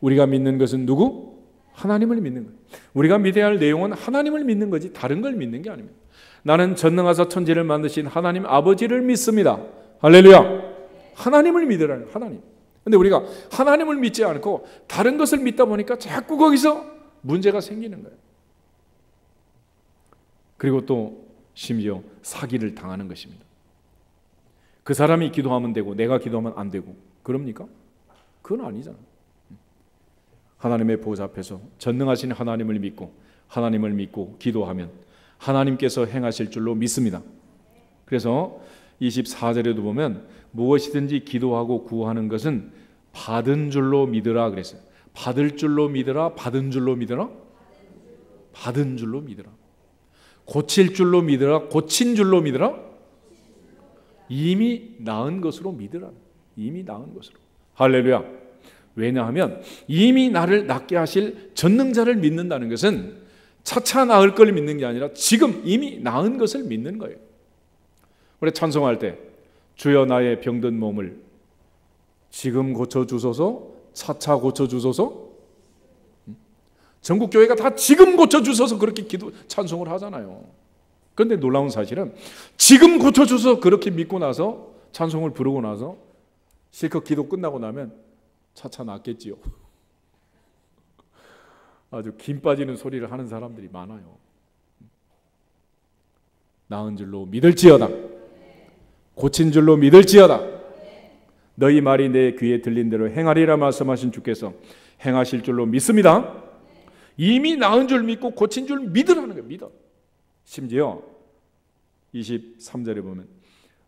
우리가 믿는 것은 누구? 하나님을 믿는 거예요. 우리가 믿어야 할 내용은 하나님을 믿는 거지 다른 걸 믿는 게 아닙니다. 나는 전능하사 천지를 만드신 하나님 아버지를 믿습니다. 할렐루야. 하나님을 믿으라는 하나님. 근데 우리가 하나님을 믿지 않고 다른 것을 믿다 보니까 자꾸 거기서 문제가 생기는 거예요. 그리고 또 심지어 사기를 당하는 것입니다. 그 사람이 기도하면 되고 내가 기도하면 안 되고 그럽니까? 그건 아니잖아요. 하나님의 보좌 앞에서 전능하신 하나님을 믿고 기도하면 하나님께서 행하실 줄로 믿습니다. 그래서 24절에도 보면 무엇이든지 기도하고 구하는 것은 받은 줄로 믿으라 그랬어요. 받을 줄로 믿으라, 받은 줄로 믿으라? 받은 줄로 믿으라. 고칠 줄로 믿으라, 고친 줄로 믿으라? 이미 나은 것으로 믿으라. 이미 나은 것으로. 할렐루야. 왜냐하면 이미 나를 낫게 하실 전능자를 믿는다는 것은 차차 나을 걸 믿는 게 아니라 지금 이미 나은 것을 믿는 거예요. 우리 찬송할 때 주여 나의 병든 몸을 지금 고쳐주소서, 차차 고쳐주소서. 전국교회가 다 지금 고쳐주소서 그렇게 찬송을 하잖아요. 그런데 놀라운 사실은 지금 고쳐주소서 그렇게 믿고 나서 찬송을 부르고 나서 실컷 기도 끝나고 나면 차차 낫겠지요. 아주 김 빠지는 소리를 하는 사람들이 많아요. 나은 줄로 믿을지어다. 고친 줄로 믿을지어다. 너희 말이 내 귀에 들린 대로 행하리라 말씀하신 주께서 행하실 줄로 믿습니다. 이미 나은 줄 믿고 고친 줄 믿으라는 거예요. 믿어. 심지어 23절에 보면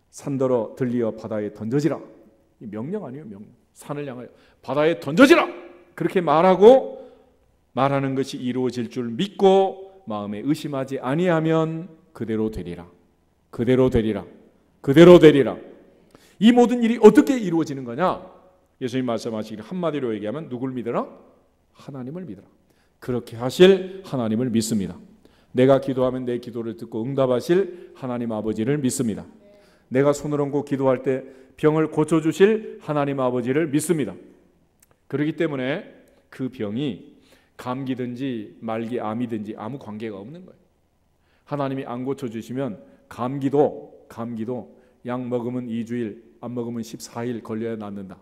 산더러 들리어 바다에 던져지라. 명령 아니에요. 명령. 산을 향하여 바다에 던져지라. 그렇게 말하는 것이 이루어질 줄 믿고 마음에 의심하지 아니하면 그대로 되리라. 그대로 되리라. 그대로 되리라. 이 모든 일이 어떻게 이루어지는 거냐? 예수님 말씀하시기를 한마디로 얘기하면 누굴 믿으라? 하나님을 믿으라. 그렇게 하실 하나님을 믿습니다. 내가 기도하면 내 기도를 듣고 응답하실 하나님 아버지를 믿습니다. 내가 손을 얹고 기도할 때 병을 고쳐주실 하나님 아버지를 믿습니다. 그렇기 때문에 그 병이 감기든지 말기 암이든지 아무 관계가 없는 거예요. 하나님이 안 고쳐주시면 감기도 약 먹으면 2주일, 안 먹으면 14일 걸려야 낫는다.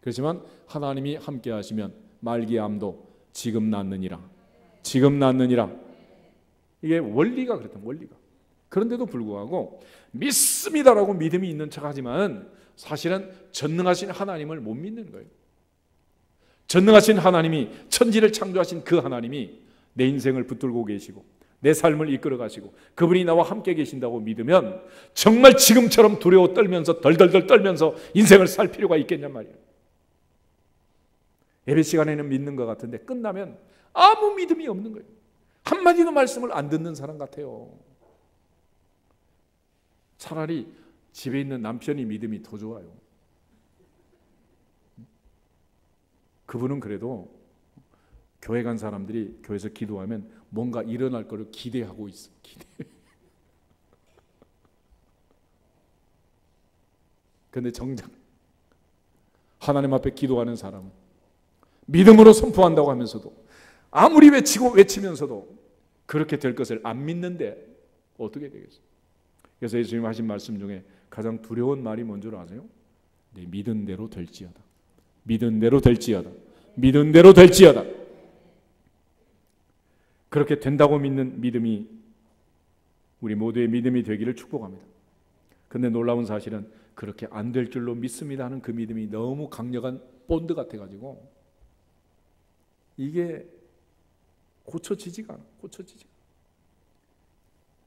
그렇지만 하나님이 함께 하시면 말기암도 지금 낫느니라. 지금 낫느니라. 이게 원리가 그렇다. 원리가. 그런데도 불구하고 믿습니다라고 믿음이 있는 척하지만 사실은 전능하신 하나님을 못 믿는 거예요. 전능하신 하나님이 천지를 창조하신 그 하나님이 내 인생을 붙들고 계시고 내 삶을 이끌어 가시고 그분이 나와 함께 계신다고 믿으면 정말 지금처럼 두려워 떨면서 덜덜덜 떨면서 인생을 살 필요가 있겠냔 말이에요. 예배 시간에는 믿는 것 같은데 끝나면 아무 믿음이 없는 거예요. 한마디도 말씀을 안 듣는 사람 같아요. 차라리 집에 있는 남편이 믿음이 더 좋아요. 그분은 그래도 교회 간 사람들이 교회에서 기도하면 뭔가 일어날 거를 기대하고 있어. 그런데 정작 하나님 앞에 기도하는 사람은 믿음으로 선포한다고 하면서도 아무리 외치면서도 그렇게 될 것을 안 믿는데 어떻게 되겠어요? 그래서 예수님 하신 말씀 중에 가장 두려운 말이 뭔 줄 아세요? 네, 믿은 대로 될지어다. 믿은 대로 될지어다. 믿은 대로 될지어다. 그렇게 된다고 믿는 믿음이 우리 모두의 믿음이 되기를 축복합니다. 그런데 놀라운 사실은 그렇게 안 될 줄로 믿습니다 하는 그 믿음이 너무 강력한 본드 같아가지고 이게 고쳐지지가 않아.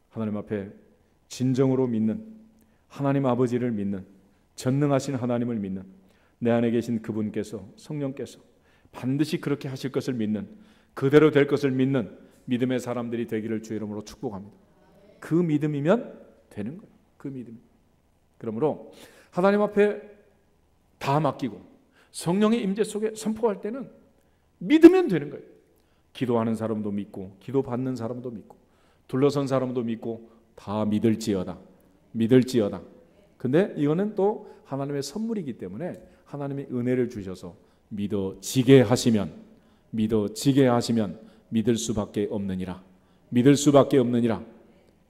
하나님 앞에 진정으로 믿는 하나님 아버지를 믿는 전능하신 하나님을 믿는 내 안에 계신 그분께서 성령께서 반드시 그렇게 하실 것을 믿는 그대로 될 것을 믿는 믿음의 사람들이 되기를 주의 이름으로 축복합니다. 그 믿음이면 되는 거예요. 그 믿음. 그러므로 하나님 앞에 다 맡기고 성령의 임재 속에 선포할 때는 믿으면 되는 거예요. 기도하는 사람도 믿고 기도 받는 사람도 믿고 둘러선 사람도 믿고 다 믿을지어다. 믿을지어다. 근데 이거는 또 하나님의 선물이기 때문에 하나님이 은혜를 주셔서 믿어지게 하시면 믿을 수밖에 없느니라. 믿을 수밖에 없느니라.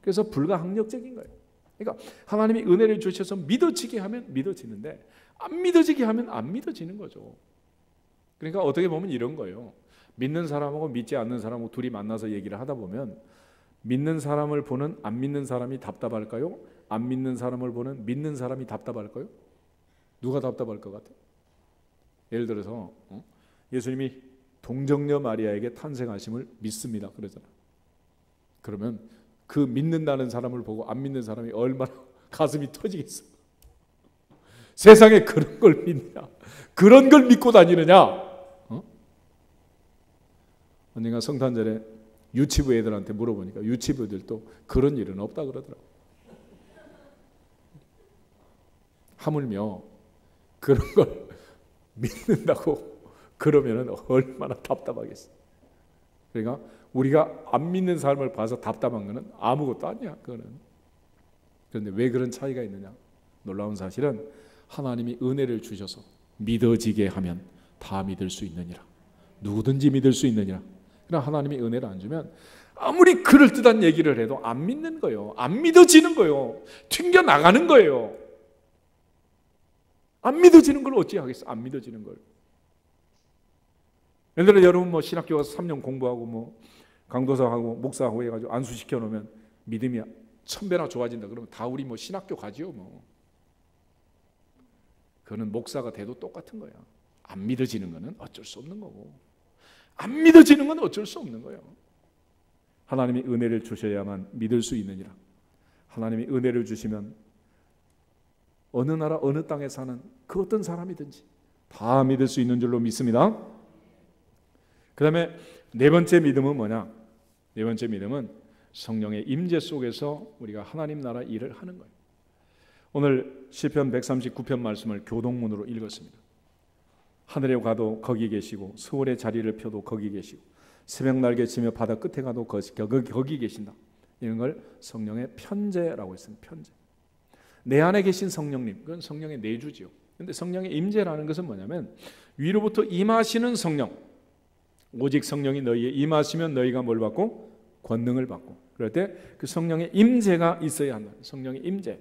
그래서 불가항력적인 거예요. 그러니까 하나님이 은혜를 주셔서 믿어지게 하면 믿어지는데 안 믿어지게 하면 안 믿어지는 거죠. 그러니까 어떻게 보면 이런 거예요. 믿는 사람하고 믿지 않는 사람하고 둘이 만나서 얘기를 하다 보면 믿는 사람을 보는 안 믿는 사람이 답답할까요? 안 믿는 사람을 보는 믿는 사람이 답답할까요? 누가 답답할 것 같아요? 예를 들어서 예수님이 동정녀 마리아에게 탄생하심을 믿습니다. 그러잖아. 그러면 그 믿는다는 사람을 보고 안 믿는 사람이 얼마나 가슴이 터지겠어. 세상에 그런 걸 믿냐? 그런 걸 믿고 다니느냐? 언젠가 성탄절에 유치부 애들한테 물어보니까 유치부들도 그런 일은 없다 그러더라고. 하물며 그런 걸 믿는다고 그러면은 얼마나 답답하겠어. 그러니까 우리가 안 믿는 사람을 봐서 답답한 거는 아무것도 아니야. 그거는. 그런데 왜 그런 차이가 있느냐? 놀라운 사실은 하나님이 은혜를 주셔서 믿어지게 하면 다 믿을 수 있느니라. 누구든지 믿을 수 있느니라. 그러나 하나님이 은혜를 안 주면 아무리 그럴듯한 얘기를 해도 안 믿는 거예요. 안 믿어지는 거예요. 튕겨나가는 거예요. 안 믿어지는 걸 어찌 하겠어? 안 믿어지는 걸. 예를 들어 여러분 뭐 신학교 가서 3년 공부하고 뭐 강도사하고 목사하고 해가지고 안수시켜 놓으면 믿음이 1000배나 좋아진다 그러면 다 우리 뭐 신학교 가지요 뭐. 그거는 목사가 돼도 똑같은 거야. 안 믿어지는 거는 어쩔 수 없는 거고 안 믿어지는 건 어쩔 수 없는 거예요. 하나님이 은혜를 주셔야만 믿을 수 있느니라. 하나님이 은혜를 주시면 어느 나라 어느 땅에 사는 그 어떤 사람이든지 다 믿을 수 있는 줄로 믿습니다. 그 다음에 네 번째 믿음은 뭐냐? 네 번째 믿음은 성령의 임재 속에서 우리가 하나님 나라 일을 하는 거예요. 오늘 시편 139편 말씀을 교동문으로 읽었습니다. 하늘에 가도 거기 계시고 서울의 자리를 펴도 거기 계시고 새벽 날개 치며 바다 끝에 가도 거기 계신다. 이런 걸 성령의 편재라고 했습니다. 편재. 내 안에 계신 성령님, 그건 성령의 내주지요. 그런데 성령의 임재라는 것은 뭐냐면 위로부터 임하시는 성령. 오직 성령이 너희에 임하시면 너희가 뭘 받고? 권능을 받고. 그럴 때 그 성령의 임재가 있어야 한다. 성령의 임재.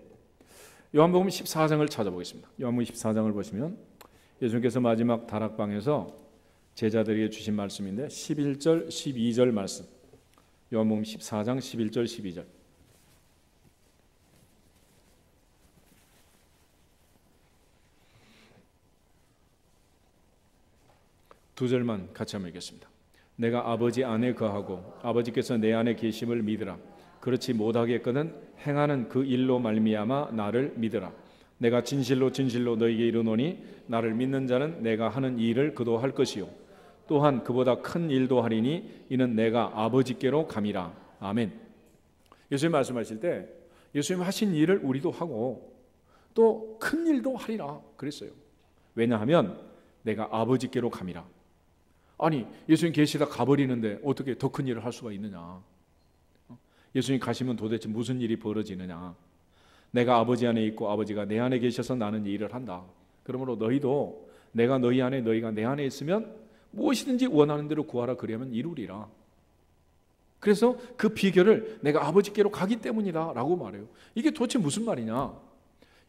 요한복음 14장을 찾아보겠습니다. 요한복음 14장을 보시면 예수님께서 마지막 다락방에서 제자들에게 주신 말씀인데 11절, 12절 말씀. 요한복음 14장 11절, 12절. 두 절만 같이 한번 읽겠습니다. 내가 아버지 안에 거하고 아버지께서 내 안에 계심을 믿으라. 그렇지 못하겠거든 행하는 그 일로 말미암아 나를 믿으라. 내가 진실로 진실로 너희에게 이르노니 나를 믿는 자는 내가 하는 일을 그도 할 것이요 또한 그보다 큰 일도 하리니 이는 내가 아버지께로 감이라. 아멘. 예수님 말씀하실 때 예수님 하신 일을 우리도 하고 또 큰 일도 하리라 그랬어요. 왜냐하면 내가 아버지께로 감이라. 아니 예수님 계시다 가버리는데 어떻게 더 큰 일을 할 수가 있느냐. 예수님 가시면 도대체 무슨 일이 벌어지느냐. 내가 아버지 안에 있고 아버지가 내 안에 계셔서 나는 이 일을 한다. 그러므로 너희도 내가 너희 안에 너희가 내 안에 있으면 무엇이든지 원하는 대로 구하라 그러면 이루리라. 그래서 그 비결을 내가 아버지께로 가기 때문이다 라고 말해요. 이게 도대체 무슨 말이냐.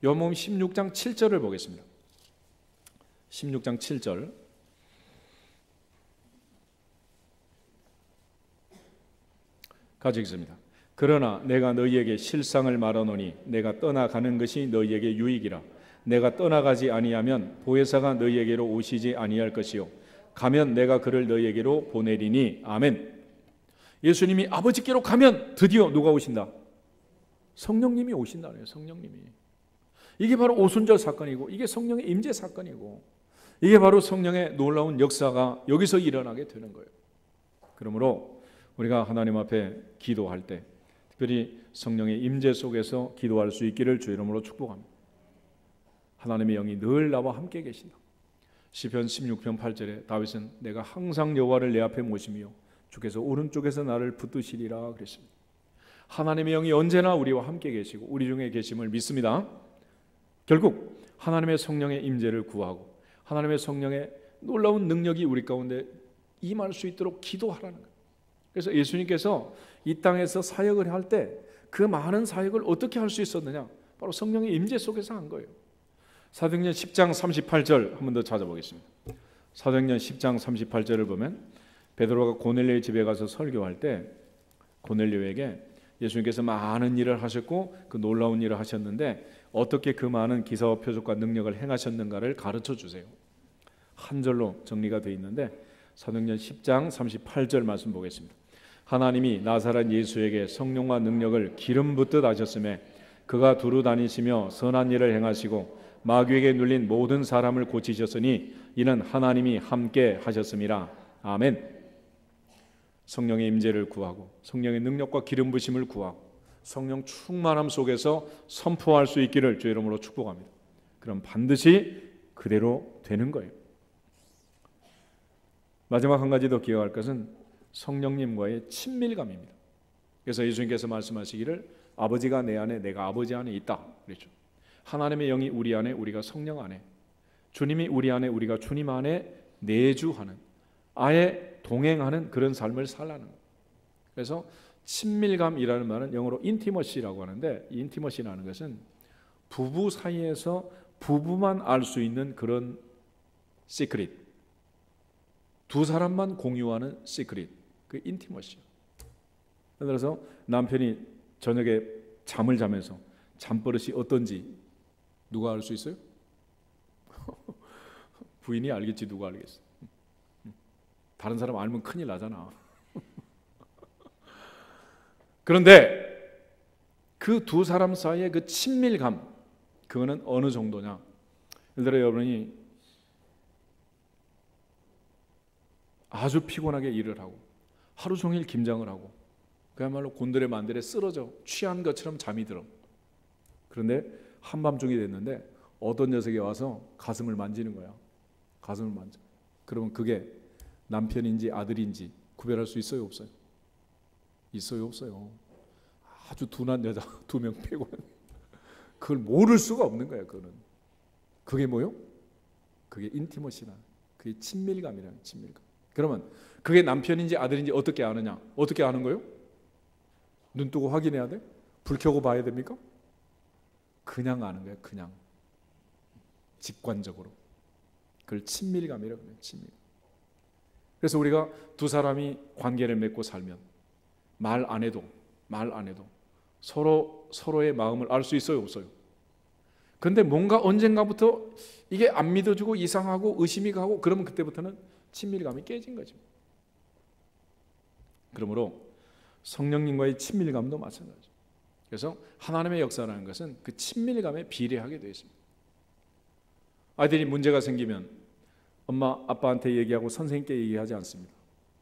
요한복음 16장 7절을 보겠습니다. 16장 7절 같이 읽습니다. 그러나 내가 너희에게 실상을 말하노니 내가 떠나가는 것이 너희에게 유익이라. 내가 떠나가지 아니하면 보혜사가 너희에게로 오시지 아니할 것이요 가면 내가 그를 너희에게로 보내리니. 아멘. 예수님이 아버지께로 가면 드디어 누가 오신다? 성령님이 오신다네요. 성령님이. 이게 바로 오순절 사건이고 이게 성령의 임재 사건이고 이게 바로 성령의 놀라운 역사가 여기서 일어나게 되는 거예요. 그러므로 우리가 하나님 앞에 기도할 때 특별히 성령의 임재 속에서 기도할 수 있기를 주 이름으로 축복합니다. 하나님의 영이 늘 나와 함께 계신다. 시편 16편 8절에 다윗은 내가 항상 여호와를 내 앞에 모시며 주께서 오른쪽에서 나를 붙드시리라 그랬습니다. 하나님의 영이 언제나 우리와 함께 계시고 우리 중에 계심을 믿습니다. 결국 하나님의 성령의 임재를 구하고 하나님의 성령의 놀라운 능력이 우리 가운데 임할 수 있도록 기도하라는 거예요. 그래서 예수님께서 이 땅에서 사역을 할 때 그 많은 사역을 어떻게 할 수 있었느냐? 바로 성령의 임재 속에서 한 거예요. 사도행전 10장 38절 한 번 더 찾아보겠습니다. 사도행전 10장 38절을 보면 베드로가 고넬료의 집에 가서 설교할 때 고넬료에게 예수님께서 많은 일을 하셨고 그 놀라운 일을 하셨는데 어떻게 그 많은 기사와 표적과 능력을 행하셨는가를 가르쳐 주세요. 한 절로 정리가 되어 있는데 사도행전 10장 38절 말씀 보겠습니다. 하나님이 나사렛 예수에게 성령과 능력을 기름 붓듯 하셨음에 그가 두루 다니시며 선한 일을 행하시고 마귀에게 눌린 모든 사람을 고치셨으니 이는 하나님이 함께 하셨음이라. 아멘. 성령의 임재를 구하고 성령의 능력과 기름 부심을 구하고 성령 충만함 속에서 선포할 수 있기를 주의 이름으로 축복합니다. 그럼 반드시 그대로 되는 거예요. 마지막 한 가지 더 기억할 것은 성령님과의 친밀감입니다. 그래서 예수님께서 말씀하시기를 아버지가 내 안에 내가 아버지 안에 있다 그랬죠. 하나님의 영이 우리 안에 우리가 성령 안에, 주님이 우리 안에 우리가 주님 안에 내주하는, 아예 동행하는 그런 삶을 살라는 거예요. 그래서 친밀감이라는 말은 영어로 인티머시라고 하는데 이 인티머시라는 것은 부부 사이에서 부부만 알 수 있는 그런 시크릿, 두 사람만 공유하는 시크릿, 그 인티머시. 예를 들어서 남편이 저녁에 잠을 자면서 잠버릇이 어떤지 누가 알 수 있어요? 부인이 알겠지 누가 알겠어. 다른 사람 알면 큰일 나잖아. 그런데 그 두 사람 사이의 그 친밀감, 그거는 어느 정도냐? 예를 들어 여러분이 아주 피곤하게 일을 하고 하루 종일 김장을 하고 그야말로 곤드레 만드레 쓰러져 취한 것처럼 잠이 들어. 그런데 한밤중이 됐는데 어떤 녀석이 와서 가슴을 만지는 거야. 가슴을 만져. 그러면 그게 남편인지 아들인지 구별할 수 있어요, 없어요? 있어요, 없어요? 아주 둔한 여자 2명 빼고는 그걸 모를 수가 없는 거야. 그게 뭐요? 그게 인티머시나, 그게 친밀감이라는 친밀감. 그러면 그게 남편인지 아들인지 어떻게 아느냐? 어떻게 아는 거예요? 눈 뜨고 확인해야 돼? 불 켜고 봐야 됩니까? 그냥 아는 거예요. 그냥 직관적으로. 그걸 친밀감이라고 해요. 친밀감. 그래서 우리가 두 사람이 관계를 맺고 살면 말 안 해도 서로의 마음을 알 수 있어요, 없어요? 근데 뭔가 언젠가부터 이게 안 믿어지고 이상하고 의심이 가고 그러면 그때부터는 친밀감이 깨진 거죠. 그러므로 성령님과의 친밀감도 마찬가지죠. 그래서 하나님의 역사라는 것은 그 친밀감에 비례하게 되어 있습니다. 아이들이 문제가 생기면 엄마, 아빠한테 얘기하고 선생님께 얘기하지 않습니다.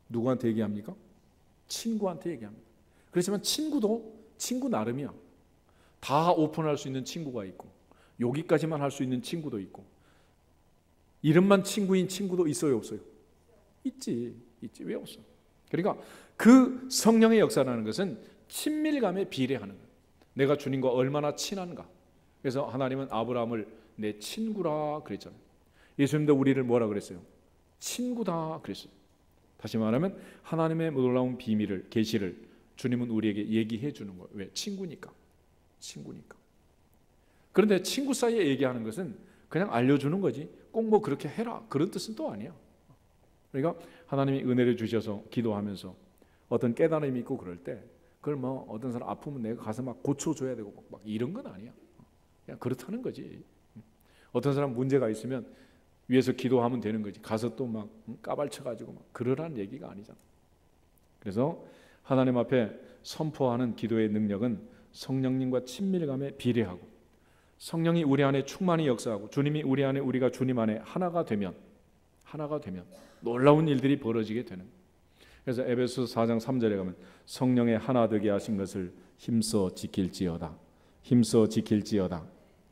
누구한테 얘기합니까? 친구한테 얘기합니다. 그렇지만 친구도 친구 나름이야. 다 오픈할 수 있는 친구가 있고 여기까지만 할 수 있는 친구도 있고 이름만 친구인 친구도 있어요, 없어요? 있지. 왜 없어? 그러니까 그 성령의 역사라는 것은 친밀감에 비례하는 거예요. 내가 주님과 얼마나 친한가. 그래서 하나님은 아브라함을 내 친구라 그랬잖아요. 예수님도 우리를 뭐라 그랬어요? 친구다 그랬어요. 다시 말하면 하나님의 놀라운 비밀을, 계시를 주님은 우리에게 얘기해 주는 거예요. 왜? 친구니까. 그런데 친구 사이에 얘기하는 것은 그냥 알려주는 거지 꼭 뭐 그렇게 해라 그런 뜻은 또 아니야. 그러니까 하나님이 은혜를 주셔서 기도하면서 어떤 깨달음이 있고 그럴 때 그걸 뭐 어떤 사람 아프면 내가 가서 막 고쳐줘야 되고 막 이런 건 아니야. 그냥 그렇다는 거지. 어떤 사람 문제가 있으면 위에서 기도하면 되는 거지 가서 또 막 까발쳐가지고 막 그러라는 얘기가 아니잖아. 그래서 하나님 앞에 선포하는 기도의 능력은 성령님과 친밀감에 비례하고 성령이 우리 안에 충만히 역사하고 주님이 우리 안에 우리가 주님 안에 하나가 되면 놀라운 일들이 벌어지게 되는 거예요. 그래서 에베소서 4장 3절에 가면 성령의 하나 되게 하신 것을 힘써 지킬지어다.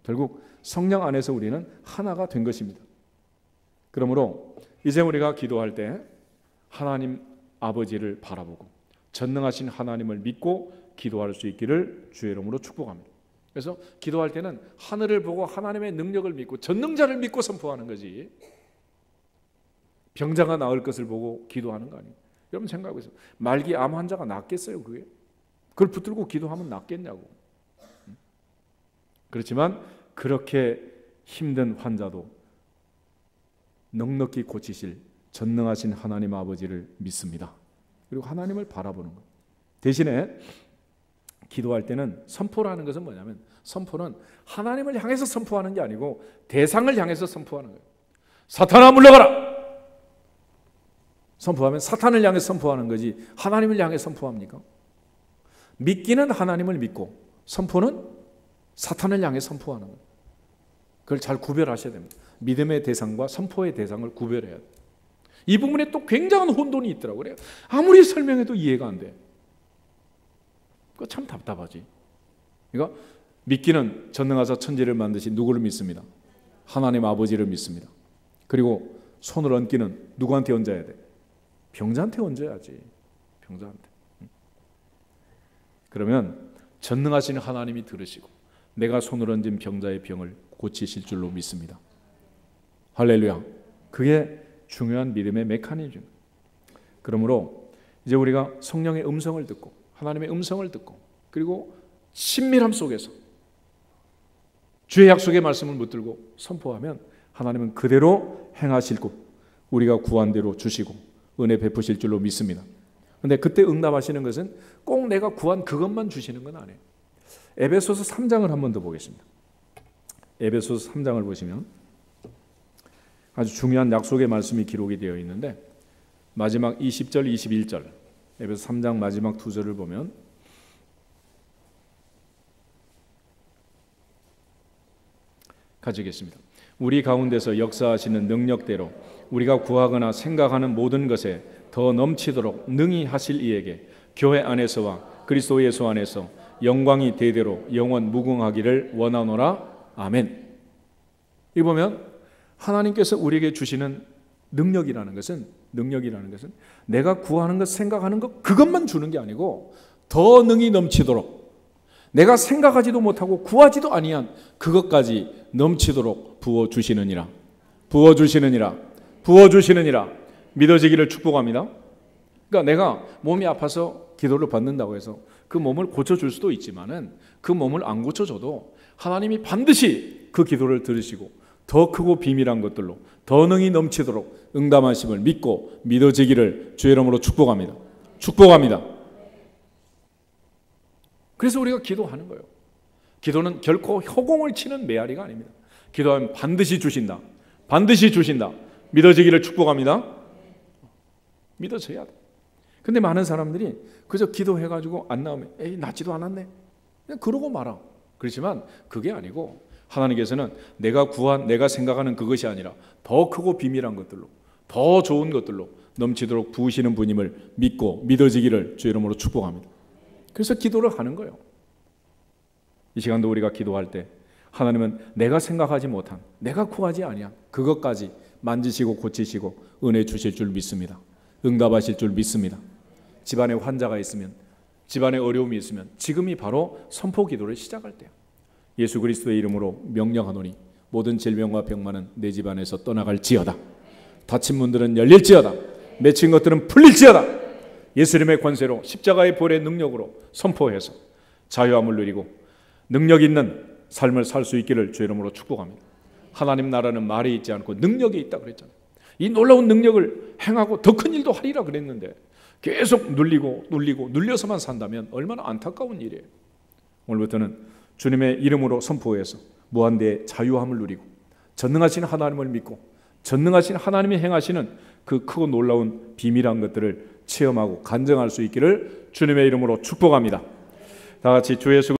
결국 성령 안에서 우리는 하나가 된 것입니다. 그러므로 이제 우리가 기도할 때 하나님 아버지를 바라보고 전능하신 하나님을 믿고 기도할 수 있기를 주의 이름으로 축복합니다. 그래서 기도할 때는 하늘을 보고 하나님의 능력을 믿고 전능자를 믿고 선포하는 거지, 병자가 나을 것을 보고 기도하는 거 아니에요. 여러분 생각해보세요. 말기 암 환자가 낫겠어요? 그게? 그걸 붙들고 기도하면 낫겠냐고. 그렇지만 그렇게 힘든 환자도 넉넉히 고치실 전능하신 하나님 아버지를 믿습니다. 그리고 하나님을 바라보는 거예요. 대신에 기도할 때는 선포라는 것은 뭐냐면, 선포는 하나님을 향해서 선포하는 게 아니고 대상을 향해서 선포하는 거예요. 사탄아 물러가라! 선포하면 사탄을 향해 선포하는 거지 하나님을 향해 선포합니까? 믿기는 하나님을 믿고 선포는 사탄을 향해 선포하는 거예요. 그걸 잘 구별하셔야 됩니다. 믿음의 대상과 선포의 대상을 구별해야 돼요. 이 부분에 또 굉장한 혼돈이 있더라고요. 그래요. 아무리 설명해도 이해가 안 돼. 그거 참 답답하지. 그러니까 믿기는 전능하사 천지를 만드신 누구를 믿습니다? 하나님 아버지를 믿습니다. 그리고 손을 얹기는 누구한테 얹어야 돼? 병자한테 얹어야지. 병자한테. 그러면 전능하신 하나님이 들으시고 내가 손을 얹은 병자의 병을 고치실 줄로 믿습니다. 할렐루야. 그게 중요한 믿음의 메커니즘입니다. 그러므로 이제 우리가 성령의 음성을 듣고 하나님의 음성을 듣고 그리고 친밀함 속에서 주의 약속의 말씀을 붙들고 선포하면 하나님은 그대로 행하시고 우리가 구한 대로 주시고 은혜 베푸실 줄로 믿습니다. 그런데 그때 응답하시는 것은 꼭 내가 구한 그것만 주시는 건 아니에요. 에베소서 3장을 한 번 더 보겠습니다. 에베소서 3장을 보시면 아주 중요한 약속의 말씀이 기록이 되어 있는데 마지막 20절, 21절 에베소 3장 마지막 두 절을 보면 가지겠습니다. 우리 가운데서 역사하시는 능력대로 우리가 구하거나 생각하는 모든 것에 더 넘치도록 능히 하실 이에게 교회 안에서와 그리스도 예수 안에서 영광이 대대로 영원 무궁하기를 원하노라. 아멘. 이 보면 하나님께서 우리에게 주시는 능력이라는 것은 내가 구하는 것, 생각하는 것 그것만 주는 게 아니고 더 능히 넘치도록 내가 생각하지도 못하고 구하지도 아니한 그것까지 넘치도록 부어주시느니라. 믿어지기를 축복합니다. 그러니까 내가 몸이 아파서 기도를 받는다고 해서 그 몸을 고쳐줄 수도 있지만은 그 몸을 안 고쳐줘도 하나님이 반드시 그 기도를 들으시고 더 크고 비밀한 것들로 더 능히 넘치도록 응답하심을 믿고 믿어지기를 주의 이름으로 축복합니다. 그래서 우리가 기도하는 거예요. 기도는 결코 허공을 치는 메아리가 아닙니다. 기도하면 반드시 주신다. 믿어지기를 축복합니다. 믿어져야 돼. 근데 많은 사람들이 그저 기도해가지고 안 나오면 에이 낫지도 않았네 그냥 그러고 말아. 그렇지만 그게 아니고 하나님께서는 내가 구한 내가 생각하는 그것이 아니라 더 크고 비밀한 것들로 더 좋은 것들로 넘치도록 부으시는 분임을 믿고 믿어지기를 주의 이름으로 축복합니다. 그래서 기도를 하는 거예요. 이 시간도 우리가 기도할 때 하나님은 내가 생각하지 못한 내가 구하지 아니한 그것까지 만지시고 고치시고 은혜 주실 줄 믿습니다. 응답하실 줄 믿습니다. 집안에 환자가 있으면 집안에 어려움이 있으면 지금이 바로 선포 기도를 시작할 때야. 예수 그리스도의 이름으로 명령하노니 모든 질병과 병만은 내 집안에서 떠나갈지어다. 닫힌 문들은 열릴지어다. 맺힌 것들은 풀릴지어다. 예수 이름의 권세로 십자가의 보혈의 능력으로 선포해서 자유함을 누리고 능력 있는 삶을 살 수 있기를 주의 이름으로 축복합니다. 하나님 나라는 말이 있지 않고 능력이 있다 그랬잖아요. 이 놀라운 능력을 행하고 더 큰 일도 하리라 그랬는데 계속 눌려서만 산다면 얼마나 안타까운 일이에요. 오늘부터는 주님의 이름으로 선포해서 무한대의 자유함을 누리고 전능하신 하나님을 믿고 전능하신 하나님이 행하시는 그 크고 놀라운 비밀한 것들을 체험하고 간증할 수 있기를 주님의 이름으로 축복합니다. 다 같이 주 예수